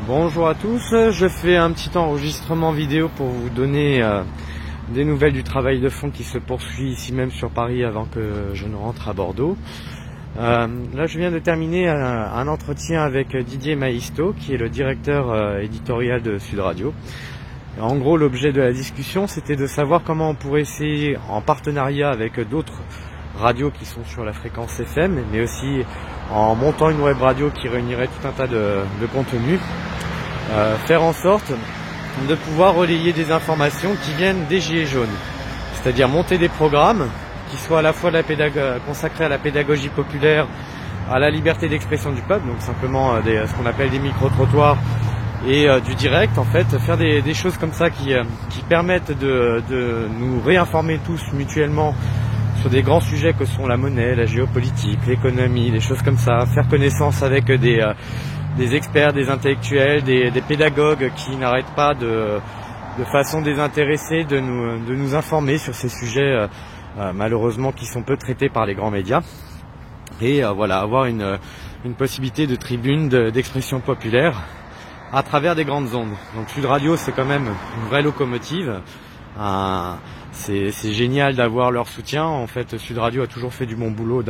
Bonjour à tous, je fais un petit enregistrement vidéo pour vous donner des nouvelles du travail de fond qui se poursuit ici même sur Paris avant que je ne rentre à Bordeaux. Là je viens de terminer un entretien avec Didier Maisto qui est le directeur éditorial de Sud Radio. En gros l'objet de la discussion c'était de savoir comment on pourrait essayer en partenariat avec d'autres radios qui sont sur la fréquence FM, mais aussi en montant une web radio qui réunirait tout un tas de contenus, faire en sorte de pouvoir relayer des informations qui viennent des Gilets jaunes, c'est-à-dire monter des programmes qui soient à la fois consacrés à la pédagogie populaire, à la liberté d'expression du peuple, donc simplement ce qu'on appelle des micro-trottoirs et du direct, en fait, faire des choses comme ça qui permettent de nous réinformer tous mutuellement sur des grands sujets que sont la monnaie, la géopolitique, l'économie, des choses comme ça, faire connaissance avec des experts, des intellectuels, des pédagogues qui n'arrêtent pas de façon désintéressée de nous informer sur ces sujets malheureusement qui sont peu traités par les grands médias. Et voilà, avoir une possibilité de tribune, d'expression populaire à travers des grandes ondes. Donc Sud Radio c'est quand même une vraie locomotive. C'est génial d'avoir leur soutien. En fait, Sud Radio a toujours fait du bon boulot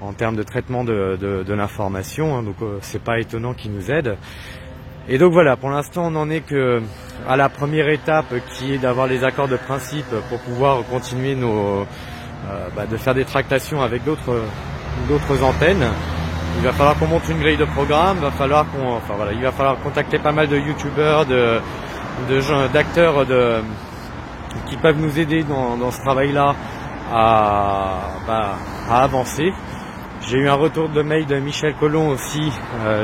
en termes de traitement de l'information, hein, donc c'est pas étonnant qu'ils nous aident. Et donc voilà, pour l'instant on en est que à la première étape qui est d'avoir les accords de principe pour pouvoir continuer de faire des tractations avec d'autres antennes. Il va falloir qu'on monte une grille de programme, il va falloir contacter pas mal de youtubeurs, d'acteurs qui peuvent nous aider dans ce travail-là à avancer. J'ai eu un retour de mail de Michel Collomb aussi,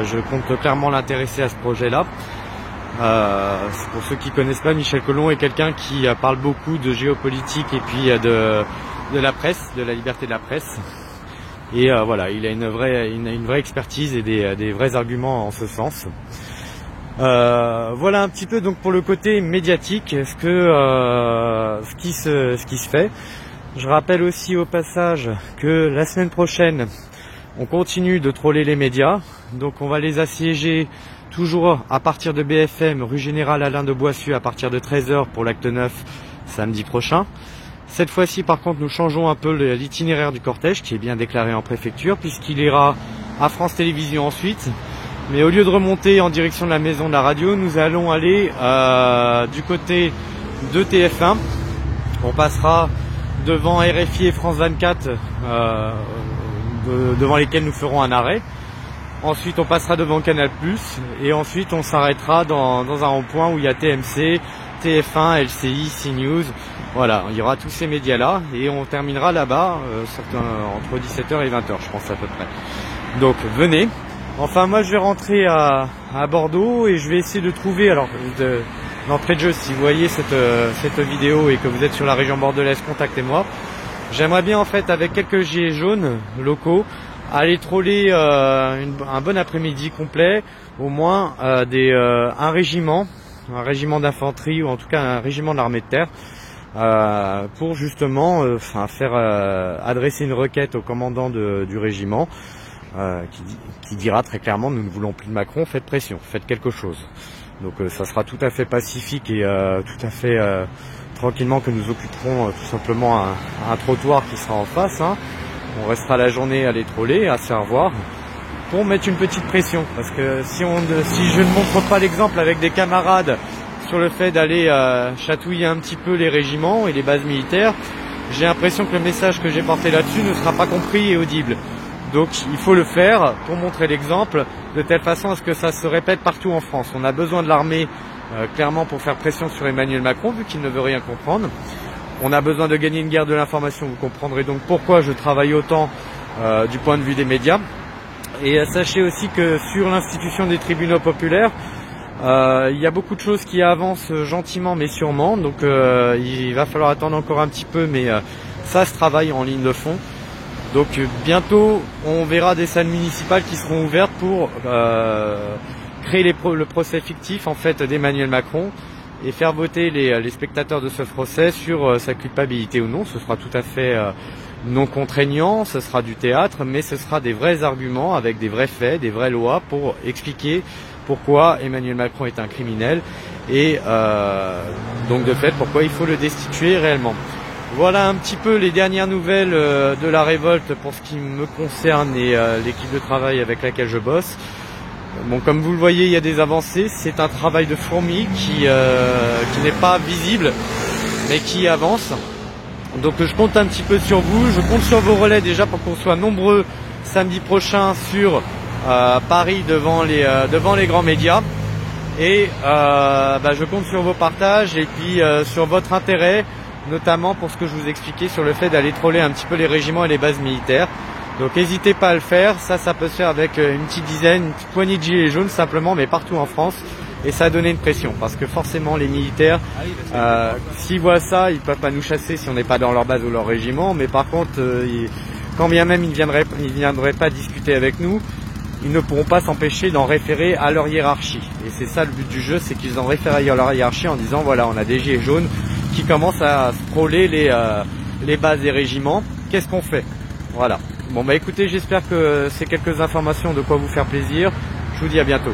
je compte clairement l'intéresser à ce projet-là. Pour ceux qui connaissent pas, Michel Collomb est quelqu'un qui parle beaucoup de géopolitique et puis de la presse, de la liberté de la presse. Et voilà, il a une vraie expertise et des vrais arguments en ce sens. Voilà un petit peu donc pour le côté médiatique, ce qui se fait. Je rappelle aussi au passage que la semaine prochaine, on continue de troller les médias. Donc on va les assiéger toujours à partir de BFM, rue Général Alain de Boissieu, à partir de 13h pour l'acte 9 samedi prochain. Cette fois-ci par contre nous changeons un peu l'itinéraire du cortège qui est bien déclaré en préfecture puisqu'il ira à France Télévisions ensuite. Mais au lieu de remonter en direction de la maison de la radio, nous allons aller du côté de TF1. On passera devant RFI et France 24 devant lesquels nous ferons un arrêt. Ensuite on passera devant Canal+, et ensuite on s'arrêtera dans un rond-point où il y a TMC, TF1, LCI, CNews. Voilà, il y aura tous ces médias-là et on terminera là-bas entre 17h et 20h, je pense à peu près. Donc venez. Enfin moi je vais rentrer à Bordeaux et je vais essayer de trouver, d'entrée de jeu, si vous voyez cette vidéo et que vous êtes sur la région bordelaise, contactez-moi. J'aimerais bien en fait avec quelques gilets jaunes locaux aller troller un bon après-midi complet, au moins un régiment d'infanterie ou en tout cas un régiment de l'armée de terre pour justement faire adresser une requête au commandant du régiment qui dira très clairement nous ne voulons plus de Macron, faites pression, faites quelque chose. Donc ça sera tout à fait pacifique et tout à fait tranquillement que nous occuperons tout simplement un trottoir qui sera en face, hein. On restera la journée à les troller, à se faire voir pour mettre une petite pression, parce que si je ne montre pas l'exemple avec des camarades sur le fait d'aller chatouiller un petit peu les régiments et les bases militaires, j'ai l'impression que le message que j'ai porté là-dessus ne sera pas compris et audible. Donc il faut le faire pour montrer l'exemple de telle façon à ce que ça se répète partout en France. On a besoin de l'armée clairement pour faire pression sur Emmanuel Macron vu qu'il ne veut rien comprendre. On a besoin de gagner une guerre de l'information, vous comprendrez donc pourquoi je travaille autant du point de vue des médias. Et sachez aussi que sur l'institution des tribunaux populaires, il y a beaucoup de choses qui avancent gentiment mais sûrement. Donc il va falloir attendre encore un petit peu, mais ça se travaille en ligne de fond. Donc bientôt on verra des salles municipales qui seront ouvertes pour créer le procès fictif en fait d'Emmanuel Macron et faire voter les spectateurs de ce procès sur sa culpabilité ou non. Ce sera tout à fait non contraignant, ce sera du théâtre, mais ce sera des vrais arguments avec des vrais faits, des vraies lois pour expliquer pourquoi Emmanuel Macron est un criminel et donc de fait pourquoi il faut le destituer réellement. Voilà un petit peu les dernières nouvelles de la révolte pour ce qui me concerne et l'équipe de travail avec laquelle je bosse. Bon, comme vous le voyez, il y a des avancées. C'est un travail de fourmi qui n'est pas visible, mais qui avance. Donc je compte un petit peu sur vous. Je compte sur vos relais déjà pour qu'on soit nombreux samedi prochain sur Paris devant les grands médias. Et je compte sur vos partages et puis sur votre intérêt, notamment pour ce que je vous expliquais sur le fait d'aller troller un petit peu les régiments et les bases militaires. Donc n'hésitez pas à le faire, ça peut se faire avec une petite dizaine, une petite poignée de gilets jaunes simplement, mais partout en France. Et ça a donné une pression, parce que forcément les militaires, s'ils voient ça, ils peuvent pas nous chasser si on n'est pas dans leur base ou leur régiment, mais par contre, quand bien même ils ne viendraient pas discuter avec nous, ils ne pourront pas s'empêcher d'en référer à leur hiérarchie. Et c'est ça le but du jeu, c'est qu'ils en réfèrent à leur hiérarchie en disant voilà, on a des gilets jaunes qui commencent à scroller les bases des régiments, qu'est-ce qu'on fait? Voilà. Bon écoutez, j'espère que ces quelques informations ont de quoi vous faire plaisir. Je vous dis à bientôt.